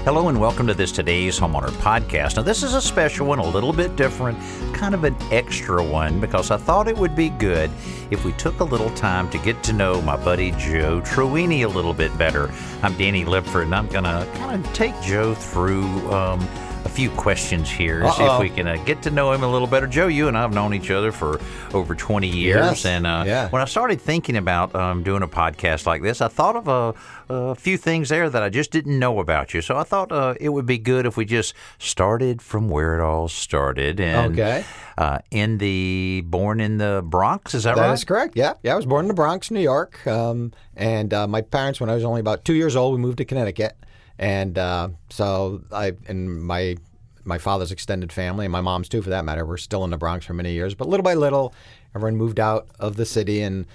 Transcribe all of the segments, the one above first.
Hello and welcome to today's Homeowner podcast. Now this is a special one, a little bit different, kind of an extra one, because I thought it would be good if we took a little time to get to know my buddy Joe Truini a little bit better. I'm Danny Lipford, and I'm going to kind of take Joe through a few questions here, see if we can get to know him a little better. Joe, you and I have known each other for over 20 years, and when I started thinking about doing a podcast like this, I thought of a few things there that I just didn't know about you. So I thought it would be good if we just started from where it all started. And, born in the Bronx, is that right? That is correct, yeah. I was born in the Bronx, New York, and my parents, when I was only about 2 years old, we moved to Connecticut. And so my father's extended family, and my mom's too, for that matter, were still in the Bronx for many years. But little by little, everyone moved out of the city and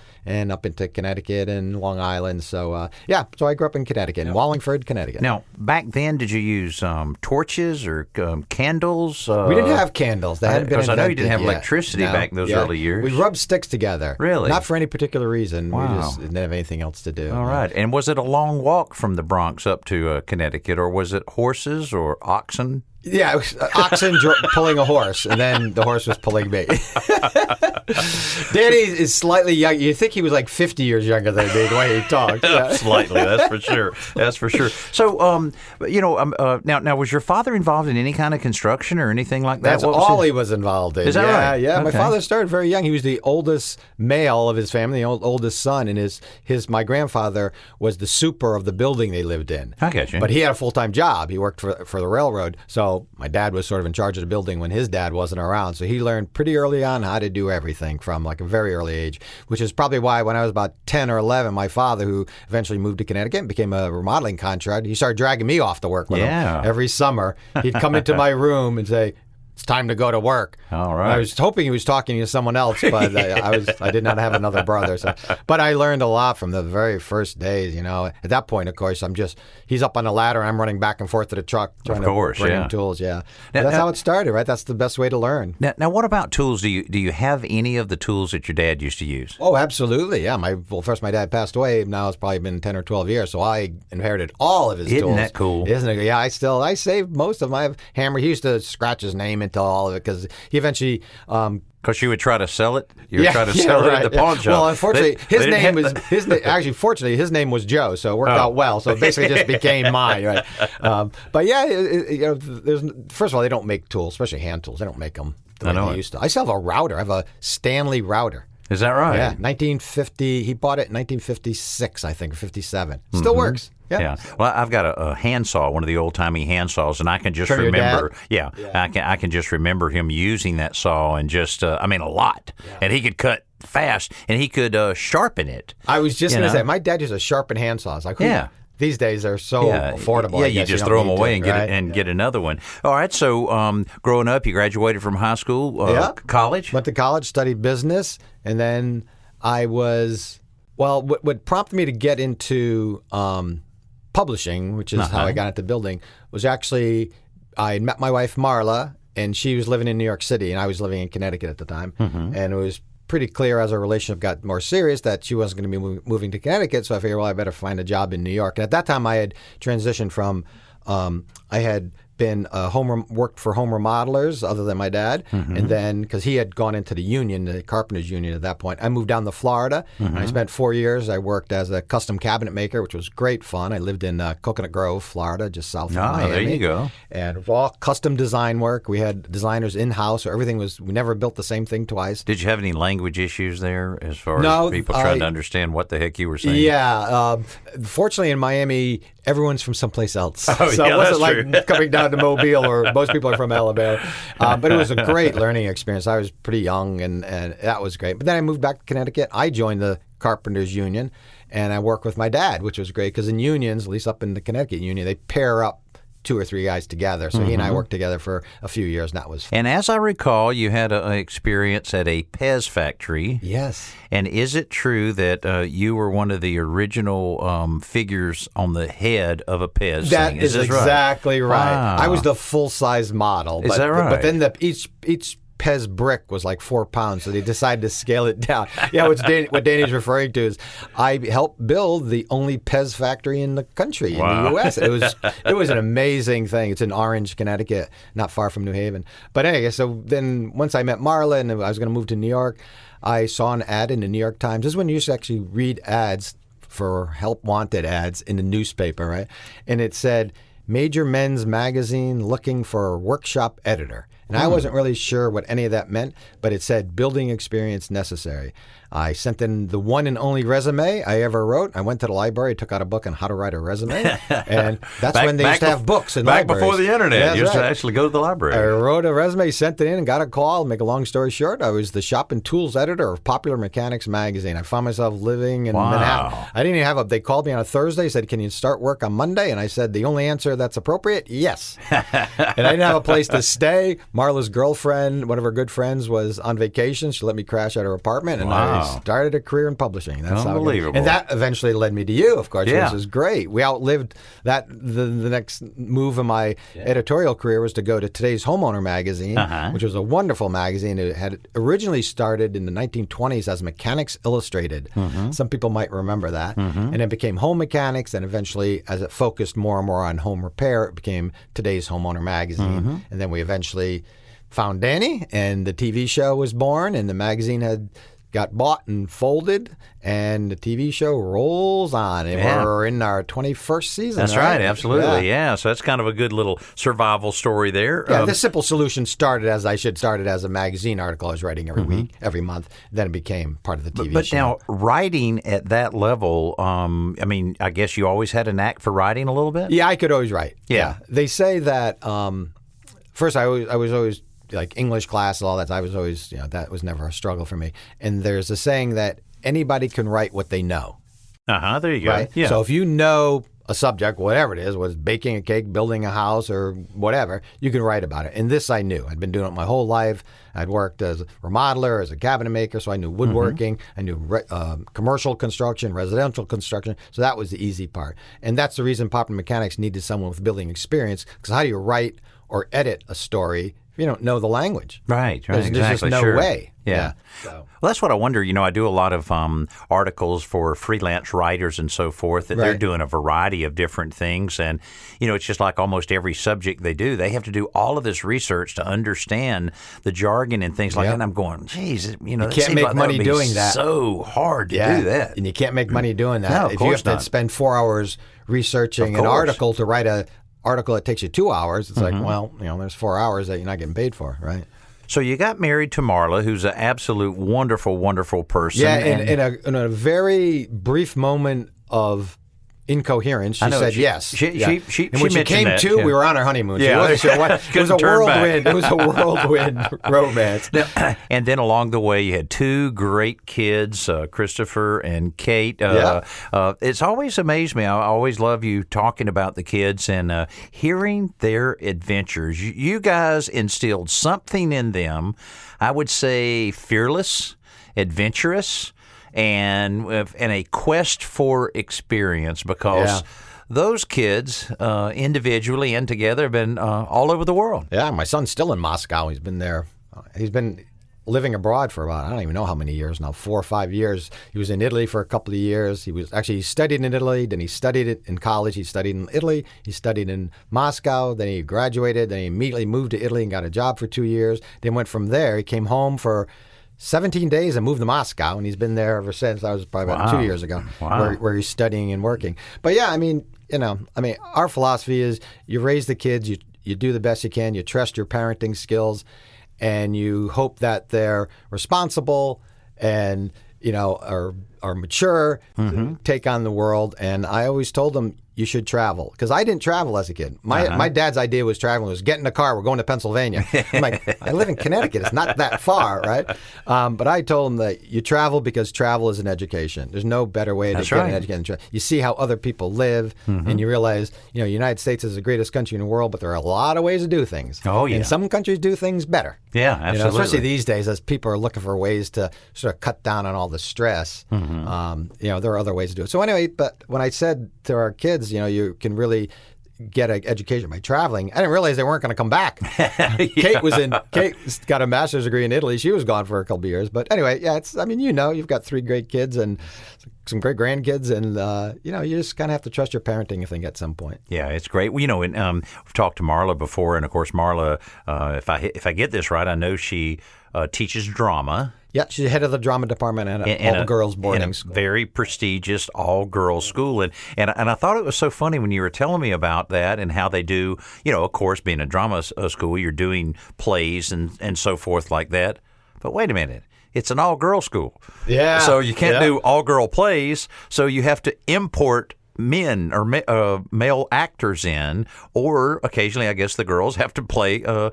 up into Connecticut and Long Island. So, so I grew up in Connecticut, in Wallingford, Connecticut. Now, back then, did you use torches or candles? We didn't have candles. They hadn't been invented. Because I know you didn't have electricity back in those early years. We rubbed sticks together. Really? Not for any particular reason. Wow. We just didn't have anything else to do. All right. And was it a long walk from the Bronx up to Connecticut, or was it horses or oxen? Yeah, it was oxen pulling a horse, and then the horse was pulling me. Danny is slightly young. You think he was like 50 years younger than me, the way he talks. Yeah. Slightly, that's for sure. That's for sure. So, now was your father involved in any kind of construction or anything like that? That's all he was involved in. Is that right? Yeah. Okay. My father started very young. He was the oldest male of his family, the oldest son, and my grandfather was the super of the building they lived in. I get you. But he had a full-time job. He worked for the railroad, so my dad was sort of in charge of the building when his dad wasn't around. So he learned pretty early on how to do everything from like a very early age, which is probably why when I was about 10 or 11, my father, who eventually moved to Connecticut and became a remodeling contractor, he started dragging me off to work with him every summer. He'd come into my room and say, "It's time to go to work." All right. I was hoping he was talking to someone else, but I did not have another brother. So, but I learned a lot from the very first days. At that point, of course, he's up on the ladder, and I'm running back and forth to the truck trying to bring him tools. Yeah, that's how it started, right? That's the best way to learn. Now, what about tools? Do you have any of the tools that your dad used to use? Oh, absolutely. Yeah. First my dad passed away. Now it's probably been 10 or 12 years, so I inherited all of his tools. Isn't that cool? Isn't it? Yeah. I saved most of them. I have hammer. He used to scratch his name into all of it because he eventually. Because you would try to sell it? You would try to sell it at the pawn shop. Well, unfortunately, his name was Joe, so it worked out well. So it basically just became mine, right? But yeah, first of all, they don't make tools, especially hand tools. They don't make them the way they used to. I still have a router. I have a Stanley router. Is that right? Yeah, 1950. He bought it in 1956, I think, or 57. Still works. Yeah. Well, I've got a handsaw, one of the old-timey handsaws, and I can just remember. I can just remember him using that saw and just, a lot. Yeah. And he could cut fast, and he could sharpen it. I was just going to say, my dad used a sharpened handsaw. It's like, these days they're so affordable. Yeah, you just throw them away and get another one. All right. So, growing up, you graduated from high school, college. Went to college, studied business, and then I was what prompted me to get into publishing, which is how I got into building, was actually I met my wife Marla, and she was living in New York City, and I was living in Connecticut at the time, and it was pretty clear as our relationship got more serious that she wasn't going to be moving to Connecticut, so I figured, I better find a job in New York. And at that time, I had transitioned from I had been worked for home remodelers other than my dad, and then because he had gone into the union, the carpenters union at that point, I moved down to Florida, and I spent 4 years. I worked as a custom cabinet maker, which was great fun. I lived in Coconut Grove, Florida, just south of Miami. There you go. And it was all custom design work. We had designers in-house, so everything was, we never built the same thing twice. Did you have any language issues there as far as people trying to understand what the heck you were saying? Yeah. Fortunately, in Miami, everyone's from someplace else. Oh, so it wasn't like coming down to Mobile, or most people are from Alabama. But it was a great learning experience. I was pretty young, and that was great. But then I moved back to Connecticut. I joined the Carpenters Union, and I worked with my dad, which was great because in unions, at least up in the Connecticut Union, they pair up 2 or 3 guys together. So he and I worked together for a few years, and that was fun. And as I recall, you had an experience at a Pez Factory. Yes. And is it true that you were one of the original figures on the head of a Pez thing? Is exactly right. Wow. I was the full-size model. Is that right? But then each Pez brick was like 4 pounds, so they decided to scale it down. Yeah, what Danny's referring to is I helped build the only Pez factory in the country, in the U.S. It was an amazing thing. It's in Orange, Connecticut, not far from New Haven. But anyway, so then once I met Marla and I was going to move to New York, I saw an ad in the New York Times. This is when you used to actually read ads for help wanted ads in the newspaper, right? And it said, Major Men's Magazine looking for a workshop editor. And I wasn't really sure what any of that meant, but it said building experience necessary. I sent in the one and only resume I ever wrote. I went to the library, took out a book on how to write a resume, and that's when they used to have books in libraries. Back before the internet, yeah, you used to actually go to the library. I wrote a resume, sent it in, and got a call. Make a long story short, I was the shop and tools editor of Popular Mechanics magazine. I found myself living in Manhattan. I didn't even have they called me on a Thursday, said, can you start work on Monday? And I said, the only answer that's appropriate, yes. And I didn't have a place to stay. Marla's girlfriend, one of her good friends, was on vacation. She let me crash at her apartment, and I started a career in publishing. That's unbelievable. And that eventually led me to you, of course, which is great. We outlived that. The next move in my editorial career was to go to today's Homeowner magazine, which was a wonderful magazine. It had originally started in the 1920s as Mechanics Illustrated. Some people might remember that. And it became Home Mechanics, and eventually, as it focused more and more on home repair, it became today's Homeowner magazine. And then we eventually found Danny, and the TV show was born, and the magazine had got bought and folded, and the TV show rolls on. And we're in our 21st season. That's right, absolutely, yeah. So that's kind of a good little survival story there. Yeah, the Simple Solution started as a magazine article I was writing every week, every month. Then it became part of the TV show. But now, writing at that level, I mean, I guess you always had a knack for writing a little bit? Yeah, I could always write. Yeah. They say that, first I was always like English class and all that. I was always, that was never a struggle for me. And there's a saying that anybody can write what they know. There you go. Right? Yeah. So if you know a subject, whatever it is, whether it's baking a cake, building a house, or whatever, you can write about it. And this I knew. I'd been doing it my whole life. I'd worked as a remodeler, as a cabinet maker, so I knew woodworking. I knew commercial construction, residential construction. So that was the easy part. And that's the reason Popular Mechanics needed someone with building experience, because how do you write or edit a story if you don't know the language? Right, There's just no way. Yeah. So. Well, that's what I wonder. I do a lot of articles for freelance writers and so forth that they're doing a variety of different things. And, it's just like almost every subject they do. They have to do all of this research to understand the jargon and things like that. And I'm going, geez, you can't make money doing that. So hard to do that. And you can't make money doing that. No, if you have to spend 4 hours researching an article to write a article that takes you 2 hours, it's like, well, there's 4 hours that you're not getting paid for, right? So you got married to Marla, who's an absolute wonderful, wonderful person. Yeah, in a very brief moment of incoherence, she said yes. And when she came that, to, we were on our honeymoon. Yeah. She wasn't sure what. It was a whirlwind. It was a whirlwind romance. And then along the way, you had 2 great kids, Christopher and Kate. It's always amazed me. I always love you talking about the kids and hearing their adventures. You guys instilled something in them, I would say fearless, adventurous, and a quest for experience, because those kids, individually and together, have been all over the world. Yeah, my son's still in Moscow. He's been there. He's been living abroad for about, I don't even know how many years now, 4 or 5 years. He was in Italy for a couple of years. He studied in Italy, then he studied it in college. He studied in Italy. He studied in Moscow. Then he graduated. Then he immediately moved to Italy and got a job for 2 years. Then went from there. He came home for 17 days and moved to Moscow, and he's been there ever since. That was probably about 2 years ago, where he's studying and working. But yeah, our philosophy is you raise the kids, you do the best you can, you trust your parenting skills, and you hope that they're responsible and are mature, to take on the world. And I always told them, you should travel, because I didn't travel as a kid. My dad's idea was traveling was get in a car, we're going to Pennsylvania. I'm like, I live in Connecticut, it's not that far, right? But I told him that you travel because travel is an education. There's no better way to get an education. You see how other people live, and you realize, the United States is the greatest country in the world, but there are a lot of ways to do things. Oh yeah, and some countries do things better. Yeah, absolutely. Especially these days, as people are looking for ways to sort of cut down on all the stress. There are other ways to do it. So anyway, but when I said to our kids, you can really get an education by traveling. I didn't realize they weren't going to come back. Kate got a master's degree in Italy. She was gone for a couple of years. But anyway, yeah, you've got 3 great kids and some great grandkids, and you just kind of have to trust your parenting thing at some point. Yeah, it's great. Well, we've talked to Marla before, and of course, Marla, if I get this right, I know she teaches drama. Yeah, she's head of the drama department at an all-girls boarding school. Very prestigious all-girls school. And I thought it was so funny when you were telling me about that and how they do, of course, being a drama school, you're doing plays and so forth like that. But wait a minute. It's an all-girl school. Yeah. So you can't do all-girl plays, so you have to import men or male actors in, or occasionally I guess the girls have to play a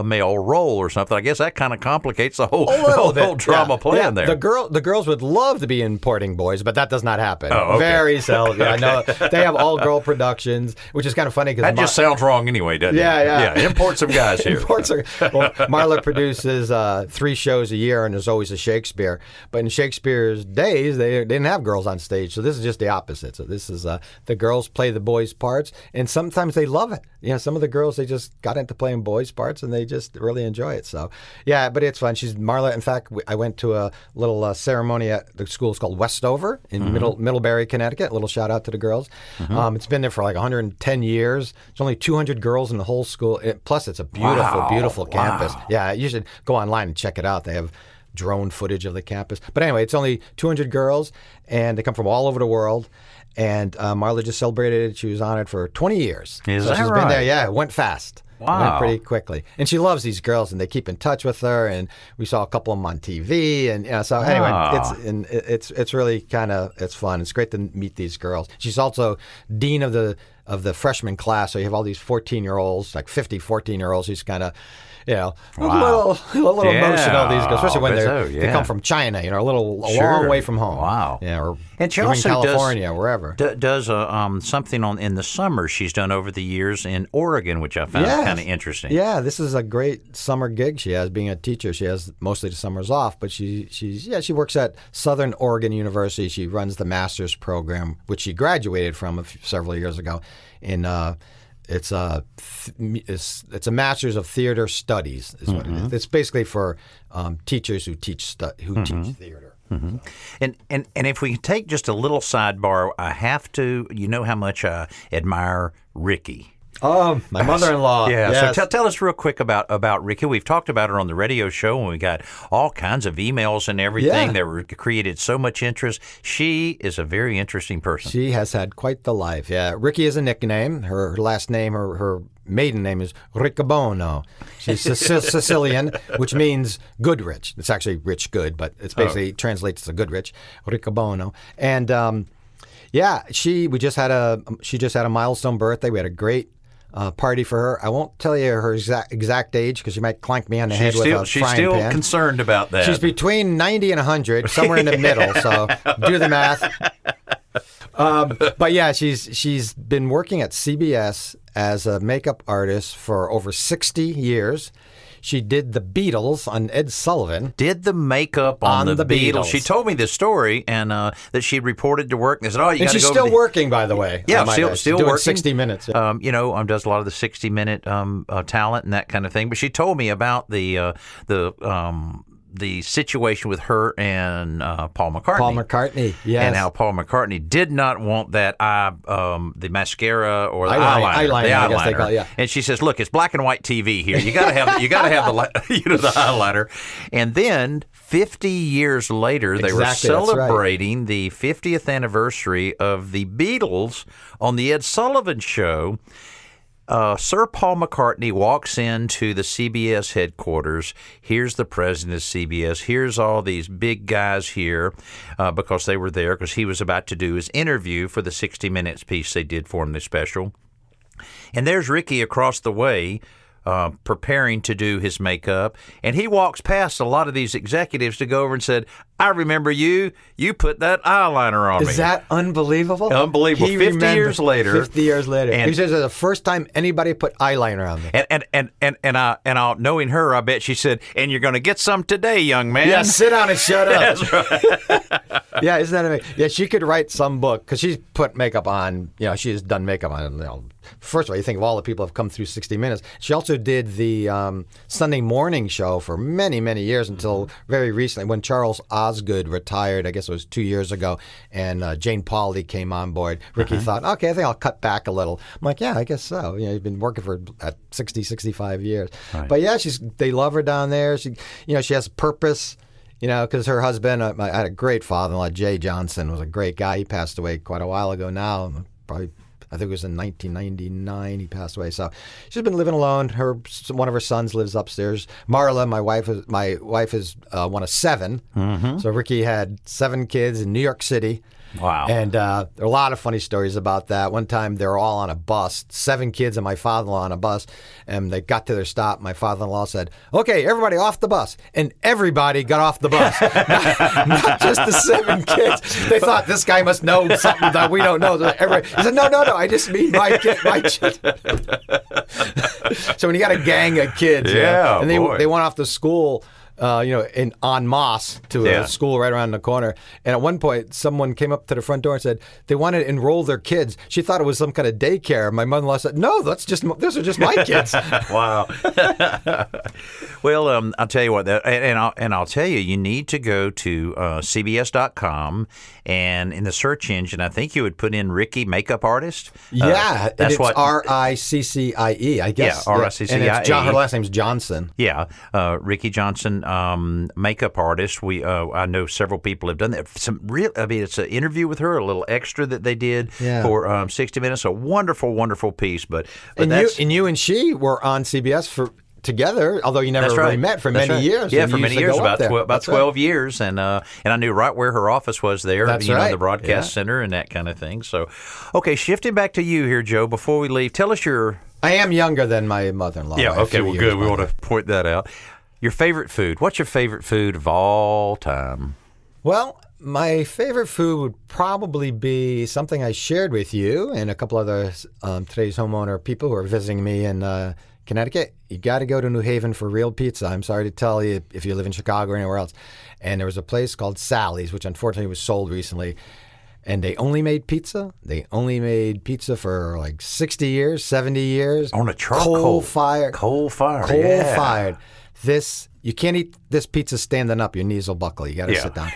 male role or something. I guess that kind of complicates the whole drama play in there. The girls would love to be importing boys, but that does not happen. Oh, okay. Very seldom. Yeah, I know they have all-girl productions, which is kind of funny because that just sounds wrong anyway, doesn't it? Yeah. Import some guys here. Marla produces 3 shows a year, and there's always a Shakespeare. But in Shakespeare's days, they didn't have girls on stage, so this is just the opposite. So this is the girls play the boys' parts, and sometimes they love it. Some of the girls, they just got into playing boys' parts, and they just really enjoy it. So, yeah, but it's fun. She's Marla. In fact, I went to a little ceremony at the school. It's called Westover in Middlebury, Connecticut. A little shout out to the girls. It's been there for like 110 years. There's only 200 girls in the whole school. Plus, it's a beautiful campus. Yeah, you should go online and check it out. They have drone footage of the campus. But anyway, it's only 200 girls, and they come from all over the world. And Marla just celebrated it. She was honored for 20 years. Is so that she's right? been there. Yeah, it went fast. Wow. Went pretty quickly. And she loves these girls, and they keep in touch with her. And we saw a couple of them on TV. And so anyway, it's really kind of it's fun. It's great to meet these girls. She's also dean of the freshman class. So you have all these 14-year-olds, like 50 14-year-olds. She's kind of a little emotional, these girls, especially when they come from China, a long way from home. Wow. Or and she even also California, wherever. Does something in the summer she's done over the years in Oregon, which I found kind of interesting. Yeah, this is a great summer gig she has being a teacher. She has mostly the summers off, but she works at Southern Oregon University. She runs the master's program, which she graduated from several years ago in It's a master's of theater studies, is what it is. It's basically for teachers who teach theater. Mm-hmm. And if we can take just a little sidebar, I have to. You know how much I admire Ricky. Oh, my mother-in-law. Yeah. Yes. So tell us real quick about Ricky. We've talked about her on the radio show, and we got all kinds of emails and everything that were created so much interest. She is a very interesting person. She has had quite the life. Yeah. Ricky is a nickname. Her last name, her maiden name is Riccobono. She's Sicilian, which means good rich. It's actually rich good, but it's basically translates to good rich. Riccobono. And she just had a milestone birthday. We had a great party for her. I won't tell you her exact age because she might clank me on the head with a frying pan. She's still concerned about that. She's between 90 and 100, somewhere in the middle. So do the math. But yeah, she's been working at CBS as a makeup artist for over 60 years. She did the Beatles on Ed Sullivan. Did the makeup on the Beatles. She told me this story, and that she reported to work. And they said, "Oh, you got to go." And she's still working, by the way. Yeah, still working. 60 Minutes. Yeah. Does a lot of the 60-minute talent and that kind of thing. But she told me about the situation with her and Paul McCartney. Paul McCartney, yes. And how Paul McCartney did not want that the mascara or the eyeliner. I guess they call it, yeah. And she says, "Look, it's black and white TV here. You got to have the highlighter." And then 50 years later, they were celebrating the 50th anniversary of the Beatles on the Ed Sullivan Show. Sir Paul McCartney walks into the CBS headquarters. Here's the president of CBS. Here's all these big guys here because they were there because he was about to do his interview for the 60 Minutes piece they did for him, the special. And there's Ricky across the way preparing to do his makeup. And he walks past a lot of these executives to go over and said, "I remember you. You put that eyeliner on me." Is that unbelievable? Unbelievable. 50 years later. 50 years later. And he says it's the first time anybody put eyeliner on me. And knowing her, I bet she said, "And you're going to get some today, young man." Yeah, sit down and shut up. That's right. Yeah, isn't that amazing? Yeah, she could write some book because she's put makeup on. She has done makeup on. First of all, you think of all the people who have come through 60 Minutes. She also did the Sunday morning show for many, many years until very recently when Charles Osgood retired. I guess it was 2 years ago, and Jane Pauley came on board. Ricky thought, okay, I think I'll cut back a little. I'm like, yeah, I guess so. You've been working for 60, 65 years. Right. But yeah, they love her down there. She has purpose. Because her husband, I had a great father-in-law, Jay Johnson, was a great guy. He passed away quite a while ago now, probably, I think it was in 1999 he passed away. So she's been living alone. One of her sons lives upstairs. Marla, my wife is one of 7. Mm-hmm. So Ricky had 7 kids in New York City. Wow. And there are a lot of funny stories about that. One time they were all on a bus, 7 kids and my father-in-law on a bus, and they got to their stop. My father-in-law said, okay, everybody off the bus. And everybody got off the bus, not just the 7 kids. They thought this guy must know something that we don't know. He said, no, I just mean my kid. So when you got a gang of kids, and they went off to school, en masse to a school right around the corner. And at one point, someone came up to the front door and said they wanted to enroll their kids. She thought it was some kind of daycare. My mother-in-law said, no, those are just my kids. Wow. Well, I'll tell you what, I'll tell you, you need to go to CBS.com, and in the search engine, I think you would put in Ricky Makeup Artist. Yeah, that's what Riccie, I guess. Yeah, Riccie. And it's her last name's Johnson. Yeah, Ricky Johnson. Makeup artist. I know several people have done that. It's an interview with her, a little extra that they did for 60 Minutes. A wonderful, wonderful piece. But you and she were on CBS together, although you never really met for many years. Yeah, for many years, about 12 years, and I knew right where her office was there. That's right. The broadcast center and that kind of thing. So, okay, shifting back to you here, Joe. Before we leave, tell us I am younger than my mother-in-law. Yeah. Okay. Well, good. We want to point that out. Your favorite food. What's your favorite food of all time? Well, my favorite food would probably be something I shared with you and a couple other today's homeowner people who are visiting me in Connecticut. You got to go to New Haven for real pizza. I'm sorry to tell you if you live in Chicago or anywhere else. And there was a place called Sally's, which unfortunately was sold recently. And they only made pizza. They only made pizza for like 60 years, 70 years. On a charcoal. Coal-fired. Coal-fired. You can't eat this pizza standing up. Your knees will buckle. You got to sit down.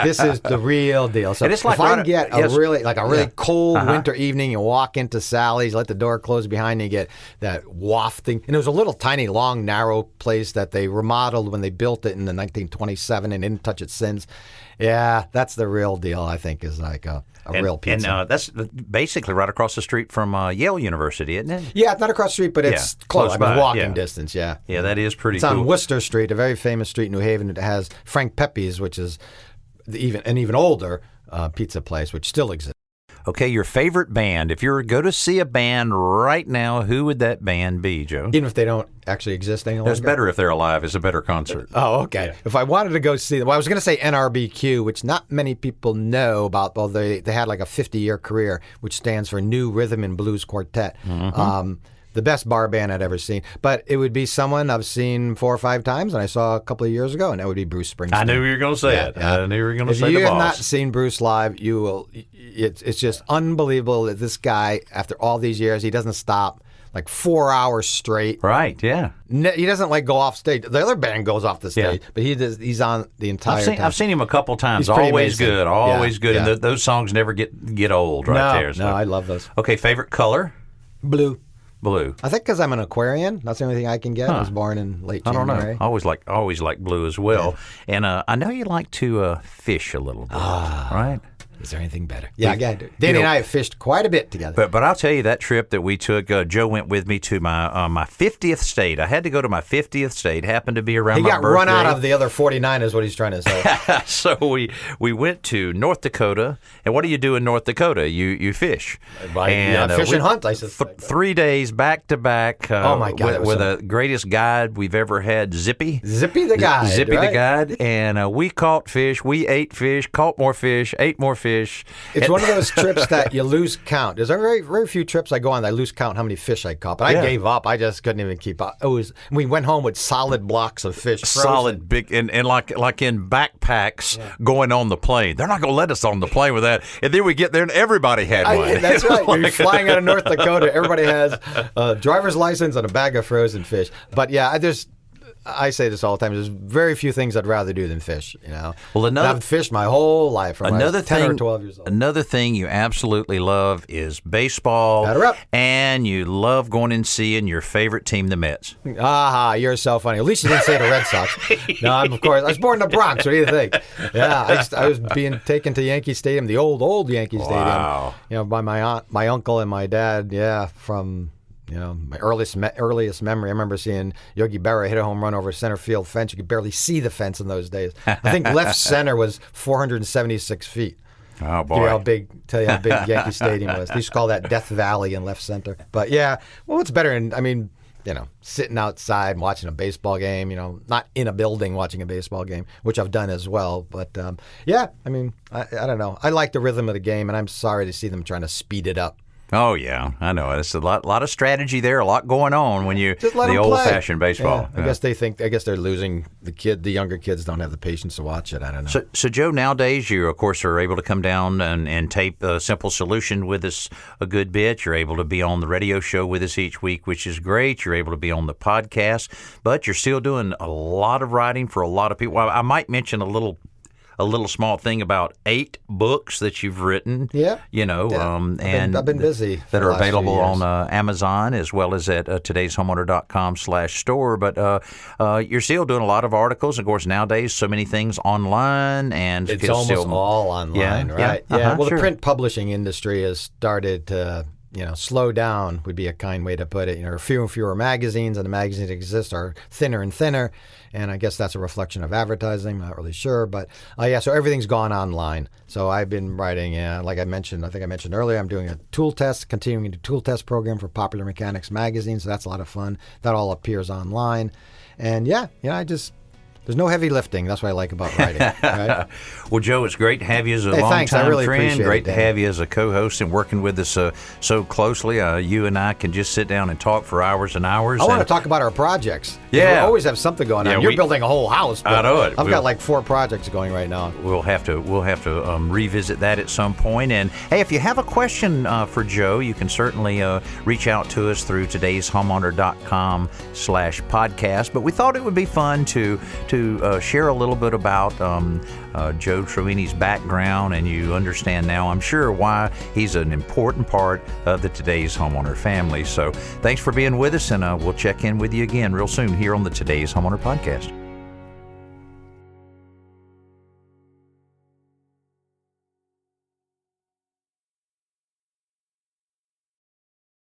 This is the real deal. So if I can get a really cold winter evening, you walk into Sally's, let the door close behind you, you get that wafting. And it was a little tiny, long, narrow place that they remodeled when they built it in the 1927 and didn't touch it since. Yeah, that's the real deal, I think, is like a real pizza. And that's basically right across the street from Yale University, isn't it? Yeah, it's not across the street, but it's close. Walking distance, Yeah, that is pretty cool. It's on Worcester Street, a very famous street in New Haven. It has Frank Pepe's, which is an even older pizza place, which still exists. Okay, your favorite band. If you were to go to see a band right now, who would that band be, Joe? Even if they don't actually exist any longer? It's better if they're alive. It's a better concert. Oh, okay. Yeah. If I wanted to go see them, I was going to say NRBQ, which not many people know about. Well, they had like a 50-year career, which stands for New Rhythm and Blues Quartet. Mm-hmm. The best bar band I'd ever seen. But it would be someone I've seen 4 or 5 times, and I saw a couple of years ago, and that would be Bruce Springsteen. I knew you were going to say it. Yeah. I knew you were going to say the boss. If you have not seen Bruce live, you will. It's just unbelievable that this guy, after all these years, he doesn't stop. Like 4 hours straight. Right, yeah. He doesn't go off stage. The other band goes off the stage, but he's on the entire time. I've seen him a couple times. Always good, always good. And those songs never get old there. No, I love those. Okay, favorite color? Blue. I think because I'm an Aquarian. That's the only thing I can get. I was born in late January. I don't know. I always like blue as well. Yeah. And I know you like to fish a little bit, right? Is there anything better? Yeah, Danny and I have fished quite a bit together. But I'll tell you, that trip that we took, Joe went with me to my 50th state. I had to go to my 50th state. Happened to be around my birthday. He got run out of the other 49 is what he's trying to say. So we went to North Dakota. And what do you do in North Dakota? You fish. Right. And, fish and hunt, I suspect. 3 days back to back. Oh, my God. With the greatest guide we've ever had, Zippy. Zippy the guide. Zippy the guide. And we caught fish. We ate fish, caught more fish, ate more fish. fish. It's one of those trips that you lose count. There's very, very few trips I go on that I lose count how many fish I caught. But I gave up. I just couldn't even keep up. We went home with solid blocks of fish. Frozen. Solid big and like in backpacks going on the plane. They're not going to let us on the plane with that. And then we get there and everybody had one. That's right. You're flying out of North Dakota. Everybody has a driver's license and a bag of frozen fish. But yeah, I say this all the time. There's very few things I'd rather do than fish. Well, I've fished my whole life from I was 10 or 12 years old. Another thing you absolutely love is baseball, and you love going and seeing your favorite team, the Mets. Aha, you're so funny. At least you didn't say the Red Sox. No, of course. I was born in the Bronx. What do you think? Yeah, I was being taken to Yankee Stadium, the old Yankee Stadium. By my aunt, my uncle, and my dad. Yeah, from. My earliest memory, I remember seeing Yogi Berra hit a home run over a center field fence. You could barely see the fence in those days. I think left center was 476 feet. Oh, boy. Tell you how big Yankee Stadium was. They used to call that Death Valley in left center. But yeah, well, what's better? Sitting outside watching a baseball game, not in a building watching a baseball game, which I've done as well. But I don't know. I like the rhythm of the game, and I'm sorry to see them trying to speed it up. Oh, yeah, I know. It's a lot of strategy there, a lot going on when the old-fashioned baseball. Yeah. I guess they're losing the younger kids don't have the patience to watch it. I don't know. So Joe, nowadays you, of course, are able to come down and tape a Simple Solution with us a good bit. You're able to be on the radio show with us each week, which is great. You're able to be on the podcast, but you're still doing a lot of writing for a lot of people. I might mention a little small thing about 8 books that you've written. Yeah. And I've been busy. That are available on Amazon as well as at todayshomeowner.com/store. But you're still doing a lot of articles. Of course, nowadays, so many things online. And it's almost all online, right? Yeah. Well, the print publishing industry has started to slow down would be a kind way to put it. Fewer and fewer magazines, and the magazines that exist are thinner and thinner. And I guess that's a reflection of advertising. I'm not really sure. But so everything's gone online. So I've been writing, like I think I mentioned earlier, I'm doing a continuing the tool test program for Popular Mechanics magazine. So that's a lot of fun. That all appears online. And there's no heavy lifting. That's what I like about writing. Right? Well, Joe, it's great to have you as a long-time friend. Great to have you as a co-host and working with us so closely. You and I can just sit down and talk for hours and hours. I want to talk about our projects. Yeah. We always have something going on. You're building a whole house. I know it. I've got like 4 projects going right now. We'll have to revisit that at some point. And hey, if you have a question for Joe, you can certainly reach out to us through todayshomeowner.com/podcast. But we thought it would be fun to share a little bit about Joe Truini's background, and you understand now, I'm sure, why he's an important part of the Today's Homeowner family. So thanks for being with us, and we'll check in with you again real soon here on the Today's Homeowner Podcast.